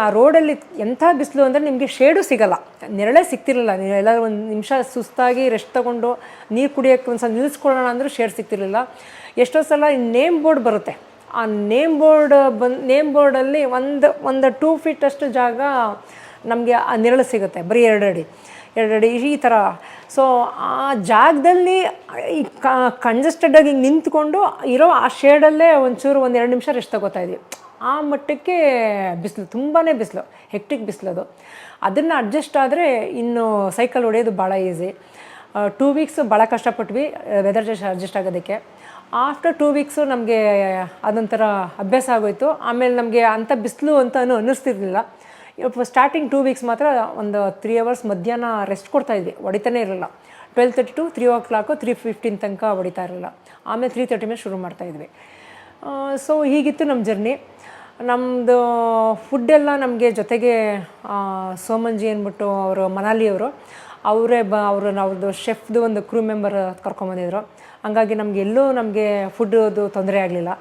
ಆ ರೋಡಲ್ಲಿ ಎಂಥ ಬಿಸಿಲು ಅಂದರೆ ನಿಮಗೆ ಶೇಡು ಸಿಗೋಲ್ಲ, ನೆರಳೇ ಸಿಗ್ತಿರಲಿಲ್ಲ. ನೀವು ಎಲ್ಲರೂ ಒಂದು ನಿಮಿಷ ಸುಸ್ತಾಗಿ ರೆಸ್ಟ್ ತೊಗೊಂಡು ನೀರು ಕುಡಿಯೋಕ್ಕೆ ಒಂದು ಸಲ ನಿಲ್ಲಿಸ್ಕೊಳ್ಳೋಣ ಅಂದರೂ ಶೇಡ್ ಸಿಗ್ತಿರಲಿಲ್ಲ. ಎಷ್ಟೋ ಸಲ ನೇಮ್ ಬೋರ್ಡ್ ಬರುತ್ತೆ, ಆ ನೇಮ್ ಬೋರ್ಡಲ್ಲಿ ಒಂದು 2 ಫೀಟ್ ಅಷ್ಟು ಜಾಗ ನಮಗೆ ಆ ನೆರಳು ಸಿಗುತ್ತೆ, ಬರೀ 2 ಅಡಿ ಈ ಥರ. ಸೊ ಆ ಜಾಗದಲ್ಲಿ ಈ ಕಂಜೆಸ್ಟೆಡಾಗಿ ನಿಂತ್ಕೊಂಡು ಇರೋ ಆ ಶೇಡಲ್ಲೇ ಒಂಚೂರು 1-2 ನಿಮಿಷ ರೆಸ್ಟ್ ತೊಗೋತಾ ಇದ್ವಿ. ಆ ಮಟ್ಟಕ್ಕೆ ಬಿಸಿಲು, ತುಂಬಾ ಬಿಸಿಲು, ಹೆಕ್ಟಿಕ್ ಬಿಸಿಲದು. ಅದನ್ನು ಅಡ್ಜಸ್ಟ್ ಆದರೆ ಇನ್ನು ಸೈಕಲ್ ಹೊಡೆಯೋದು ಭಾಳ ಈಸಿ. 2 ವೀಕ್ಸು ಭಾಳ ಕಷ್ಟಪಟ್ವಿ ವೆದರ್ ಅಡ್ಜಸ್ಟ್ ಆಗೋದಕ್ಕೆ. ಆಫ್ಟರ್ 2 ವೀಕ್ಸು ನಮಗೆ ಅದೊಂಥರ ಅಭ್ಯಾಸ ಆಗೋಯಿತು. ಆಮೇಲೆ ನಮಗೆ ಅಂಥ ಬಿಸಿಲು ಅಂತ ಅನ್ನಿಸ್ತಿರ್ಲಿಲ್ಲ. ಸ್ಟಾರ್ಟಿಂಗ್ 2 ವೀಕ್ಸ್ ಮಾತ್ರ ಒಂದು 3 ಅವರ್ಸ್ ಮಧ್ಯಾಹ್ನ ರೆಸ್ಟ್ ಕೊಡ್ತಾಯಿದ್ವಿ, ಹೊಡಿತಾನೇ ಇರಲಿಲ್ಲ. 12:30 to 3 o'clock 3:15 ತನಕ ಹೊಡಿತಾ ಇರಲಿಲ್ಲ. ಆಮೇಲೆ 3:30 ಮೇಲೆ ಶುರು ಮಾಡ್ತಾಯಿದ್ವಿ. ಸೊ ಹೀಗಿತ್ತು ನಮ್ಮ ಜರ್ನಿ. ನಮ್ಮದು ಫುಡ್ಡೆಲ್ಲ ನಮಗೆ ಜೊತೆಗೆ ಸೋಮಂಜಿ ಅಂದ್ಬಿಟ್ಟು ಅವರು ಮನಾಲಿಯವರು, ಅವರೇ ಅವ್ರದ್ದು ಶೆಫ್ದು ಒಂದು ಕ್ರೂ ಮೆಂಬರ್ ಕರ್ಕೊಂಬಂದಿದ್ರು. ಹಂಗಾಗಿ ನಮಗೆ ಫುಡ್ದು ತೊಂದರೆ ಆಗಲಿಲ್ಲ.